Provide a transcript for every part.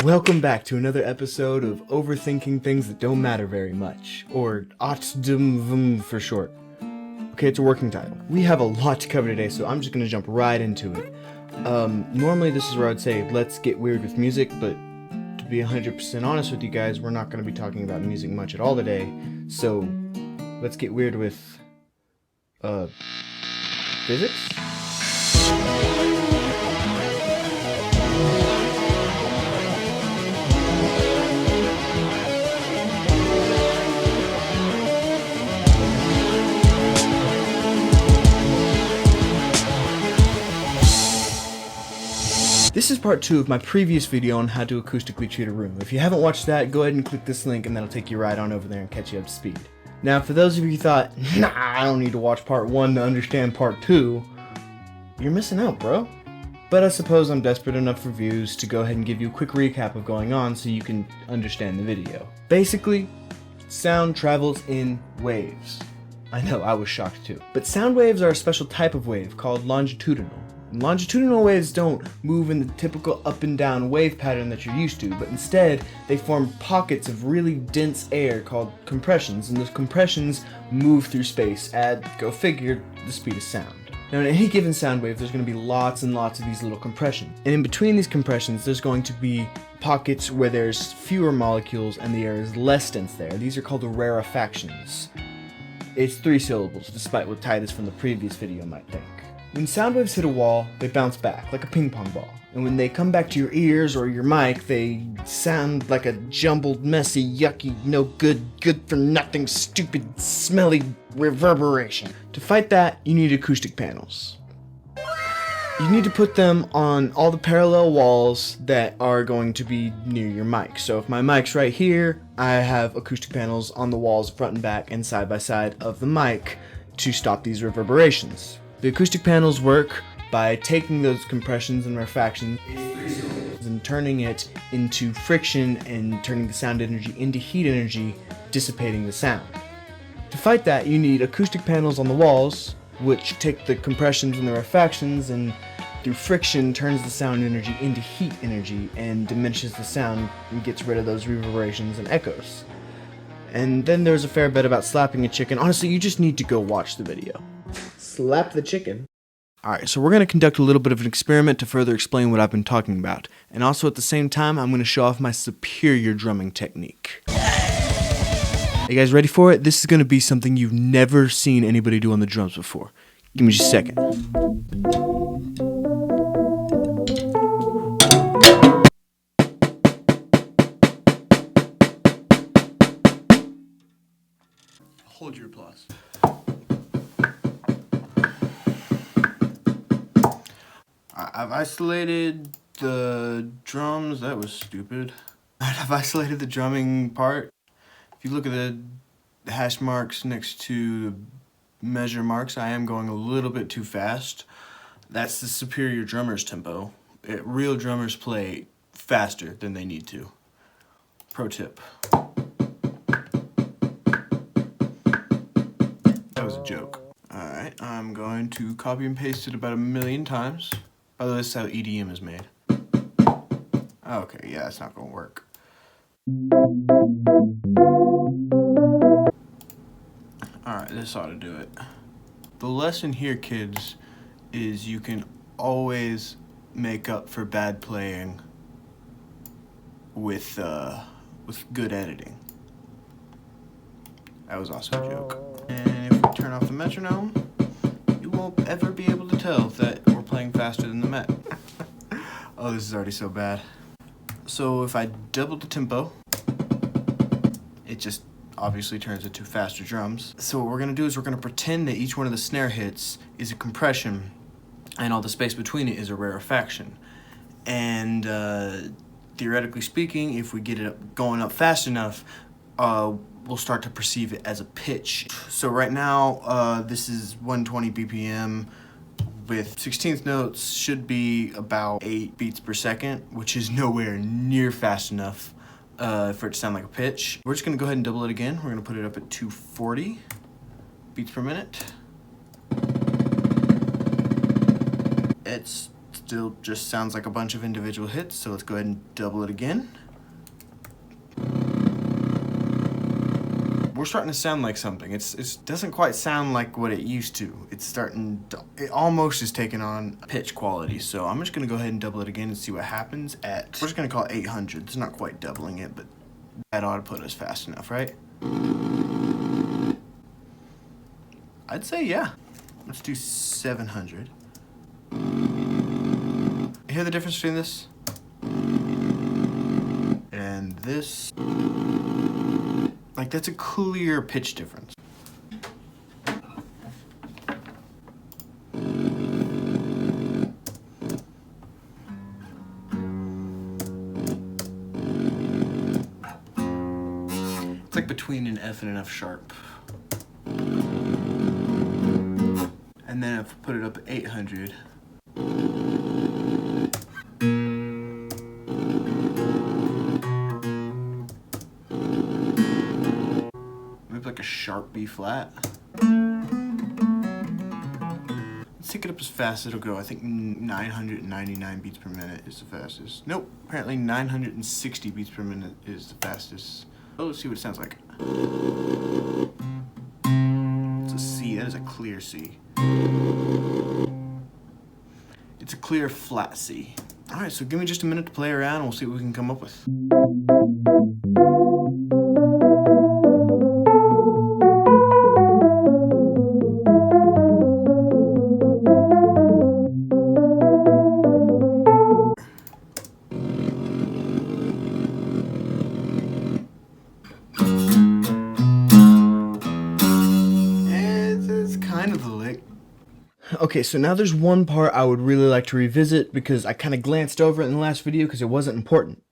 Welcome back to another episode of Overthinking Things That Don't Matter Very Much, or OTDMVM for short. Okay, it's a working title. We have a lot to cover today, so I'm just gonna jump right into it. Normally this is where I'd say, let's get weird with music, but to be 100% honest with you guys, we're not gonna be talking about music much at all today, so let's get weird with, physics? This is part 2 of my previous video on how to acoustically treat a room. If you haven't watched that, go ahead and click this link and that'll take you right on over there and catch you up to speed. Now, for those of you who thought, nah, I don't need to watch part 1 to understand part 2, you're missing out, bro. But I suppose I'm desperate enough for views to go ahead and give you a quick recap of going on so you can understand the video. Basically, sound travels in waves. I know, I was shocked too. But sound waves are a special type of wave called longitudinal. Longitudinal waves don't move in the typical up and down wave pattern that you're used to, but instead they form pockets of really dense air called compressions, and those compressions move through space at, go figure, the speed of sound. Now in any given sound wave there's going to be lots and lots of these little compressions, and in between these compressions there's going to be pockets where there's fewer molecules and the air is less dense there. These are called the rarefactions. It's 3 syllables, despite what Titus from the previous video might think. When sound waves hit a wall, they bounce back, like a ping pong ball. And when they come back to your ears or your mic, they sound like a jumbled, messy, yucky, no good, good for nothing, stupid, smelly reverberation. To fight that, you need acoustic panels. You need to put them on all the parallel walls that are going to be near your mic. So if my mic's right here, I have acoustic panels on the walls front and back and side by side of the mic to stop these reverberations. The acoustic panels work by taking those compressions and rarefactions and turning it into friction and turning the sound energy into heat energy, dissipating the sound. To fight that, you need acoustic panels on the walls, which take the compressions and the rarefactions and through friction turns the sound energy into heat energy and diminishes the sound and gets rid of those reverberations and echoes. And then there's a fair bit about slapping a chicken. Honestly, you just need to go watch the video. Slap the chicken. Alright, so we're going to conduct a little bit of an experiment to further explain what I've been talking about. And also at the same time, I'm going to show off my superior drumming technique. Are you guys ready for it? This is going to be something you've never seen anybody do on the drums before. Give me just a second. Hold your applause. I've isolated the drums. That was stupid. I've isolated the drumming part. If you look at the hash marks next to the measure marks, I am going a little bit too fast. That's the superior drummer's tempo. Real drummers play faster than they need to. Pro tip. That was a joke. Alright, I'm going to copy and paste it about 1,000,000 times. By the way, this is how EDM is made. Okay, yeah, that's not gonna work. Alright, this ought to do it. The lesson here, kids, is you can always make up for bad playing with good editing. That was also a joke. And if we turn off the metronome, you won't ever be able to tell that we're playing faster than the Met. Oh, this is already so bad. So if I double the tempo, it just obviously turns into faster drums. So what we're gonna do is we're gonna pretend that each one of the snare hits is a compression and all the space between it is a rarefaction. And theoretically speaking, if we get it going up fast enough, we'll start to perceive it as a pitch. So right now, this is 120 BPM with 16th notes should be about 8 beats per second, which is nowhere near fast enough for it to sound like a pitch. We're just gonna go ahead and double it again. We're gonna put it up at 240 beats per minute. It's Still just sounds like a bunch of individual hits, so let's go ahead and double it again. We're starting to sound like something. It doesn't quite sound like what it used to. It almost is taking on pitch quality. So I'm just gonna go ahead and double it again and see what happens at, we're just gonna call it 800. It's not quite doubling it, but that ought to put us fast enough, right? I'd say yeah. Let's do 700. Hear the difference between this and this? Like, that's a clear pitch difference. It's like between an F and an F sharp. And then if I put it up at 800, maybe like a sharp B flat. Let's take it up as fast as it'll go. I think 999 beats per minute is the fastest. Nope, apparently 960 beats per minute is the fastest. Oh, let's see what it sounds like. It's a C, that is a clear C. It's a clear flat C. Alright, so give me just a minute to play around and we'll see what we can come up with. It's kind of the lick. Okay, so now there's one part I would really like to revisit because I kind of glanced over it in the last video because it wasn't important.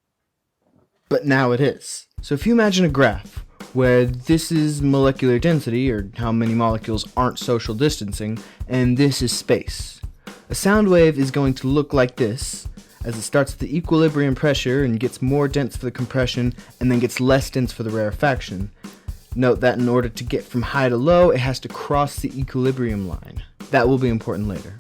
But now it is. So if you imagine a graph where this is molecular density, or how many molecules aren't social distancing, and this is space. A sound wave is going to look like this as it starts at the equilibrium pressure and gets more dense for the compression and then gets less dense for the rarefaction. Note that in order to get from high to low, it has to cross the equilibrium line. That will be important later.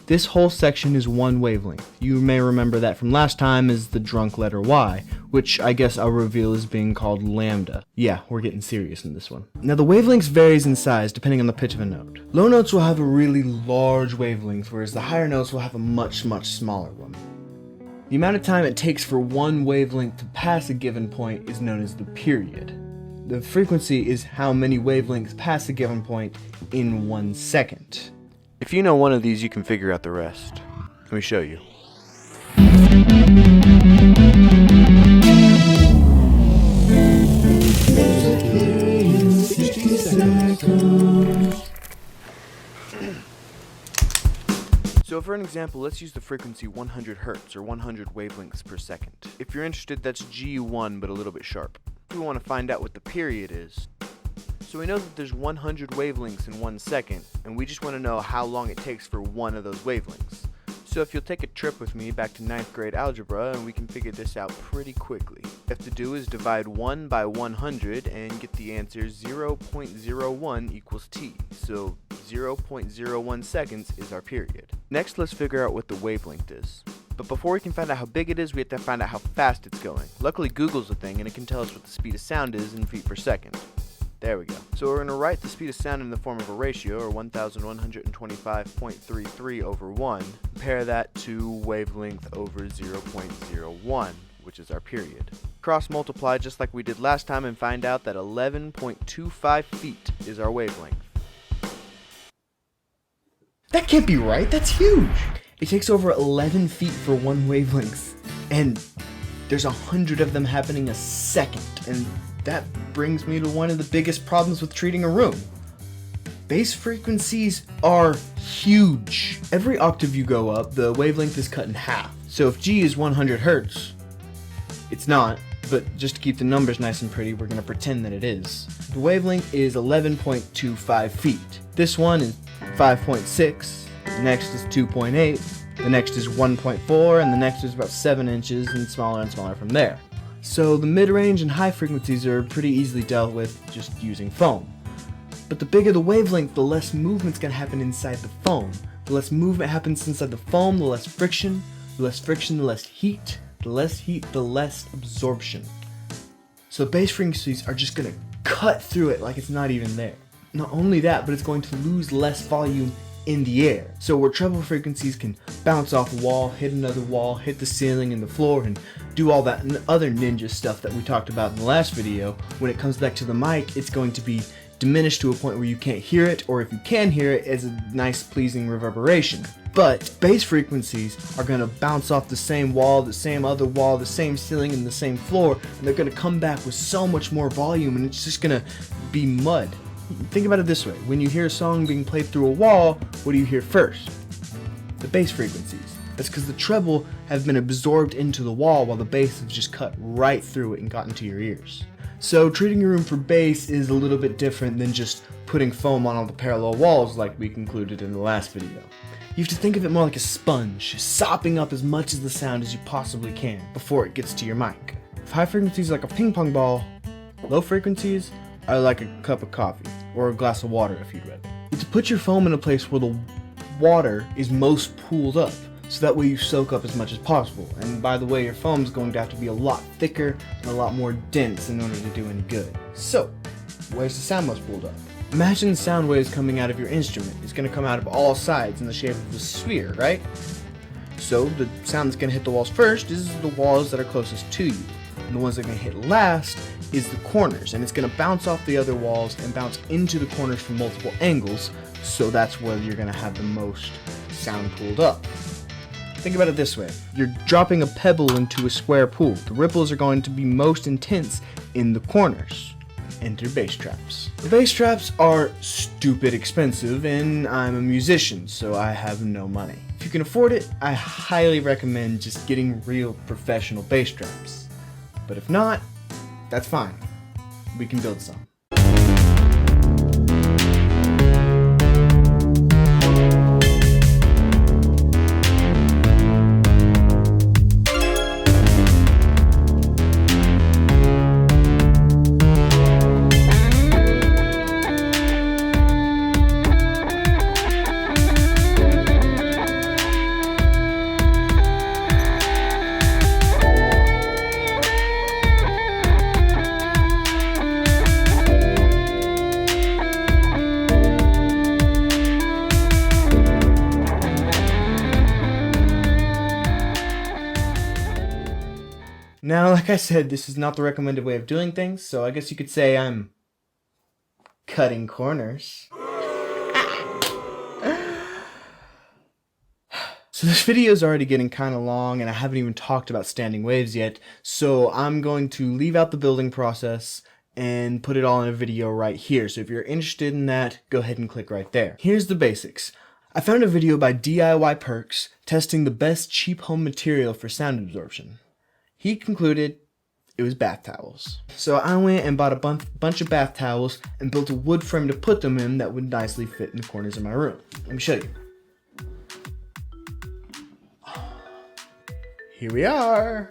This whole section is one wavelength. You may remember that from last time as the drunk letter Y, which I guess I'll reveal as being called lambda. Yeah, we're getting serious in this one. Now the wavelengths varies in size depending on the pitch of a note. Low notes will have a really large wavelength, whereas the higher notes will have a much smaller one. The amount of time it takes for one wavelength to pass a given point is known as the period. The frequency is how many wavelengths pass a given point in 1 second. If you know one of these, you can figure out the rest. Let me show you. So for an example, let's use the frequency 100 Hz or 100 wavelengths per second. If you're interested, that's G1 but a little bit sharp. We want to find out what the period is. So we know that there's 100 wavelengths in 1 second, and we just want to know how long it takes for one of those wavelengths. So if you'll take a trip with me back to 9th grade algebra, and we can figure this out pretty quickly. What you have to do is divide 1 by 100 and get the answer 0.01 equals t. So 0.01 seconds is our period. Next, let's figure out what the wavelength is. But before we can find out how big it is, we have to find out how fast it's going. Luckily, Google's a thing, and it can tell us what the speed of sound is in feet per second. There we go. So we're going to write the speed of sound in the form of a ratio, or 1125.33 over 1. Compare that to wavelength over 0.01, which is our period. Cross multiply just like we did last time and find out that 11.25 feet is our wavelength. That can't be right, that's huge! It takes over 11 feet for one wavelength, and there's 100 of them happening a second, and that brings me to one of the biggest problems with treating a room. Bass frequencies are huge. Every octave you go up, the wavelength is cut in half. So if G is 100 Hz, it's not, but just to keep the numbers nice and pretty, we're going to pretend that it is. The wavelength is 11.25 feet. This one is 5.6. The next is 2.8, the next is 1.4, and the next is about 7 inches, and smaller from there. So the mid-range and high frequencies are pretty easily dealt with just using foam. But the bigger the wavelength, the less movement's going to happen inside the foam. The less movement happens inside the foam, the less friction. The less friction, the less heat. The less heat, the less absorption. So bass frequencies are just gonna cut through it like it's not even there. Not only that, but it's going to lose less volume in the air. So where treble frequencies can bounce off a wall, hit another wall, hit the ceiling and the floor, and do all that other ninja stuff that we talked about in the last video, when it comes back to the mic, it's going to be diminished to a point where you can't hear it, or if you can hear it, it's a nice pleasing reverberation. But bass frequencies are going to bounce off the same wall, the same other wall, the same ceiling, and the same floor, and they're going to come back with so much more volume, and it's just going to be mud. Think about it this way. When you hear a song being played through a wall, what do you hear first? The bass frequencies. That's because the treble have been absorbed into the wall while the bass has just cut right through it and got into your ears. So treating your room for bass is a little bit different than just putting foam on all the parallel walls like we concluded in the last video. You have to think of it more like a sponge, sopping up as much of the sound as you possibly can before it gets to your mic. If high frequencies are like a ping pong ball, low frequencies are like a cup of coffee, or a glass of water if you'd rather. You have to put your foam in a place where the water is most pooled up, so that way you soak up as much as possible. And by the way, your foam is going to have to be a lot thicker and a lot more dense in order to do any good. So, where's the sound most pooled up? Imagine the sound waves coming out of your instrument. It's going to come out of all sides in the shape of a sphere, right? So the sound that's going to hit the walls first is the walls that are closest to you. And the ones that are going to hit last is the corners. And it's going to bounce off the other walls and bounce into the corners from multiple angles. So that's where you're going to have the most sound pooled up. Think about it this way. You're dropping a pebble into a square pool. The ripples are going to be most intense in the corners. Enter bass traps. The bass traps are stupid expensive, and I'm a musician, so I have no money. If you can afford it, I highly recommend just getting real professional bass traps. But if not, that's fine. We can build some. Now, like I said, this is not the recommended way of doing things, so I guess you could say I'm cutting corners. So this video is already getting kind of long, and I haven't even talked about standing waves yet, so I'm going to leave out the building process and put it all in a video right here. So if you're interested in that, go ahead and click right there. Here's the basics. I found a video by DIY Perks testing the best cheap home material for sound absorption. He concluded it was bath towels. So I went and bought a bunch of bath towels and built a wood frame to put them in that would nicely fit in the corners of my room. Let me show you. Here we are.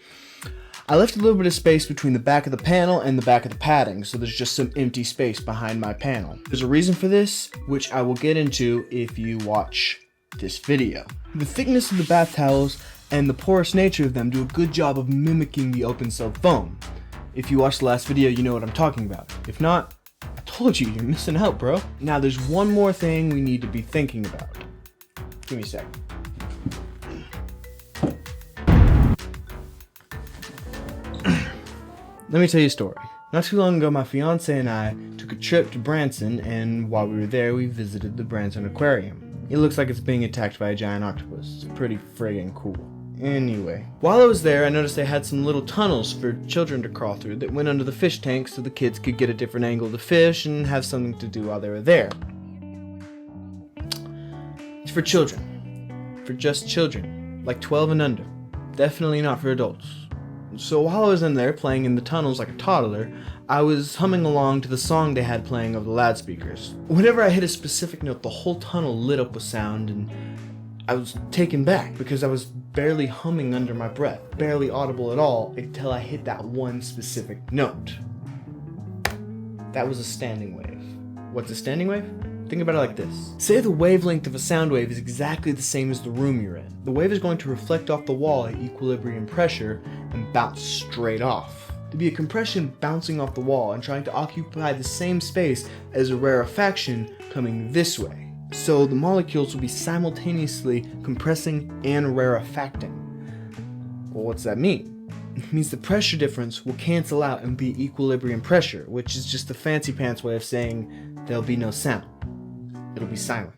I left a little bit of space between the back of the panel and the back of the padding, so there's just some empty space behind my panel. There's a reason for this, which I will get into if you watch this video. The thickness of the bath towels and the porous nature of them do a good job of mimicking the open-celled foam. If you watched the last video, you know what I'm talking about. If not, I told you, you're missing out, bro. Now, there's one more thing we need to be thinking about. Give me a sec. Let me tell you a story. Not too long ago, my fiance and I took a trip to Branson, and while we were there, we visited the Branson Aquarium. It looks like it's being attacked by a giant octopus. It's pretty friggin' cool. Anyway, while I was there, I noticed they had some little tunnels for children to crawl through that went under the fish tank so the kids could get a different angle of the fish and have something to do while they were there. It's for children. For just children. Like 12 and under. Definitely not for adults. So while I was in there playing in the tunnels like a toddler, I was humming along to the song they had playing over the loudspeakers. Whenever I hit a specific note, the whole tunnel lit up with sound, and I was taken back because I was barely humming under my breath, barely audible at all until I hit that one specific note. That was a standing wave. What's a standing wave? Think about it like this. Say the wavelength of a sound wave is exactly the same as the room you're in. The wave is going to reflect off the wall at equilibrium pressure and bounce straight off. To be a compression bouncing off the wall and trying to occupy the same space as a rarefaction coming this way. So the molecules will be simultaneously compressing and rarefacting. Well, what's that mean? It means the pressure difference will cancel out and be equilibrium pressure, which is just a fancy pants way of saying there'll be no sound. It'll be silent.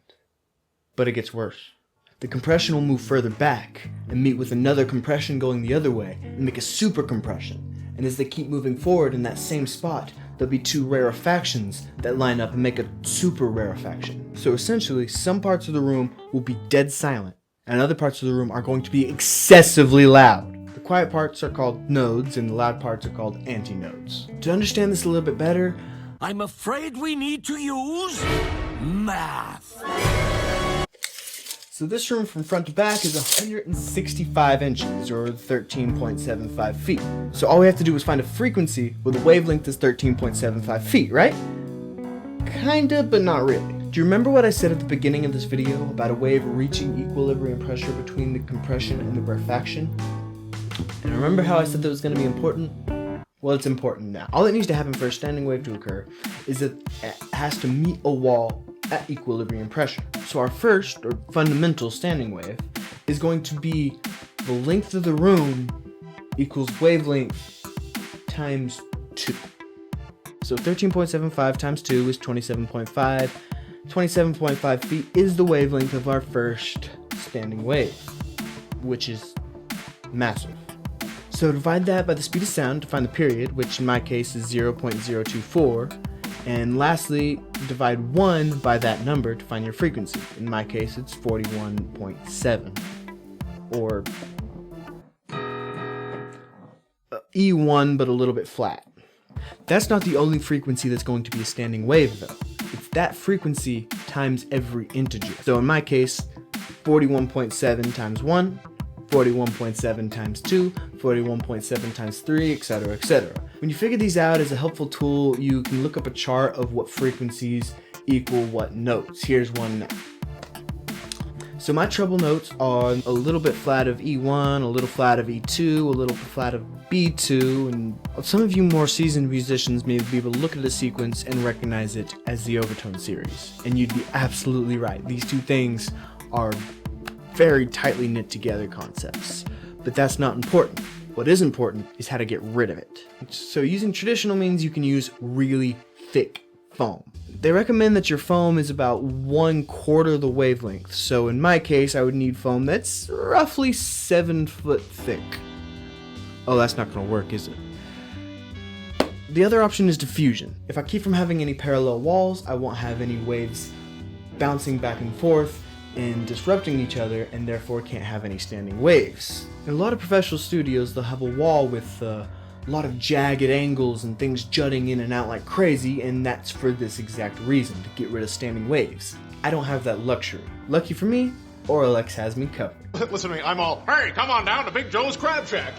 But it gets worse. The compression will move further back and meet with another compression going the other way and make a super compression. And as they keep moving forward in that same spot, there'll be two rarefactions that line up and make a super rarefaction. So essentially, some parts of the room will be dead silent, and other parts of the room are going to be excessively loud. The quiet parts are called nodes, and the loud parts are called antinodes. To understand this a little bit better, I'm afraid we need to use math. So this room from front to back is 165 inches, or 13.75 feet. So all we have to do is find a frequency where the wavelength is 13.75 feet, right? Kinda, but not really. Do you remember what I said at the beginning of this video about a wave reaching equilibrium pressure between the compression and the rarefaction? And remember how I said that was going to be important? Well, it's important now. All that needs to happen for a standing wave to occur is that it has to meet a wall at equilibrium pressure. So our first, or fundamental standing wave, is going to be the length of the room equals wavelength times 2. So 13.75 times 2 is 27.5. 27.5 feet is the wavelength of our first standing wave, which is massive. So divide that by the speed of sound to find the period, which in my case is 0.024. And lastly, divide 1 by that number to find your frequency. In my case, it's 41.7. Or E1, but a little bit flat. That's not the only frequency that's going to be a standing wave, though. It's that frequency times every integer. So in my case, 41.7 times 1, 41.7 times 2, 41.7 times 3, etc., etc. When you figure these out as a helpful tool, you can look up a chart of what frequencies equal what notes. Here's one now. So my treble notes are a little bit flat of E1, a little flat of E2, a little flat of B2, and some of you more seasoned musicians may be able to look at a sequence and recognize it as the overtone series. And you'd be absolutely right. These two things are very tightly knit together concepts, but that's not important. What is important is how to get rid of it. So using traditional means, you can use really thick foam. They recommend that your foam is about 1/4 the wavelength. So in my case, I would need foam that's roughly 7 foot thick. Oh, that's not gonna work, is it? The other option is diffusion. If I keep from having any parallel walls, I won't have any waves bouncing back and forth and disrupting each other, and therefore can't have any standing waves. In a lot of professional studios, they'll have a wall with a lot of jagged angles and things jutting in and out like crazy, and that's for this exact reason, to get rid of standing waves. I don't have that luxury. Lucky for me, Oralex has me covered. Listen to me, I'm all, hey, come on down to Big Joe's Crab Shack.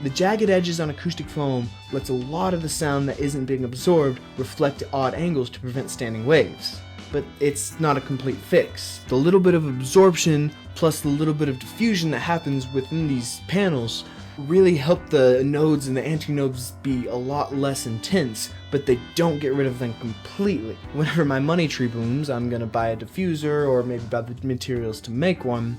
The jagged edges on acoustic foam lets a lot of the sound that isn't being absorbed reflect at odd angles to prevent standing waves. But it's not a complete fix. The little bit of absorption plus the little bit of diffusion that happens within these panels really help the nodes and the antinodes be a lot less intense, but they don't get rid of them completely. Whenever my money tree booms, I'm gonna buy a diffuser or maybe buy the materials to make one.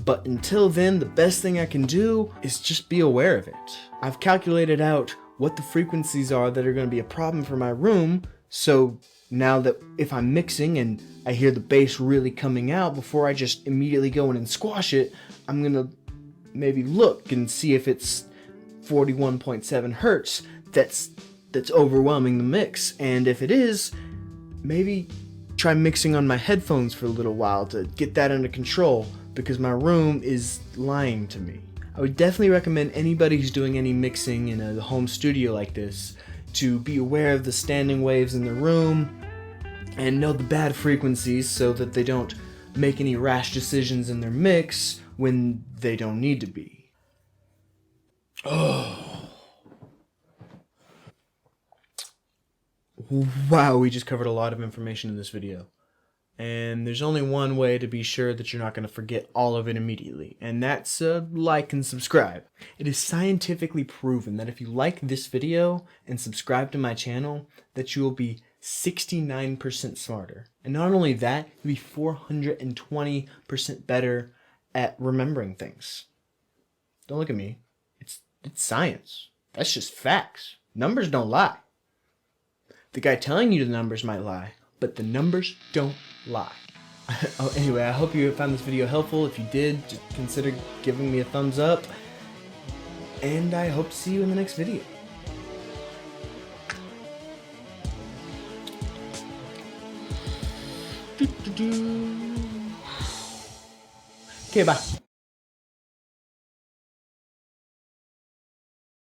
But until then, the best thing I can do is just be aware of it. I've calculated out what the frequencies are that are gonna be a problem for my room, so now that if I'm mixing and I hear the bass really coming out, before I just immediately go in and squash it, I'm gonna maybe look and see if it's 41.7 hertz that's overwhelming the mix. And if it is, maybe try mixing on my headphones for a little while to get that under control, because my room is lying to me. I would definitely recommend anybody who's doing any mixing in a home studio like this to be aware of the standing waves in the room and know the bad frequencies so that they don't make any rash decisions in their mix when they don't need to be. Oh. Wow, we just covered a lot of information in this video. And there's only one way to be sure that you're not going to forget all of it immediately, and that's like and subscribe. It is scientifically proven that if you like this video and subscribe to my channel, that you will be 69% smarter. And not only that, you'll be 420% better at remembering things. Don't look at me. It's science. That's just facts. Numbers don't lie. The guy telling you the numbers might lie, but the numbers don't lie. Oh, anyway, I hope you found this video helpful. If you did, just consider giving me a thumbs up. And I hope to see you in the next video. Okay, bye.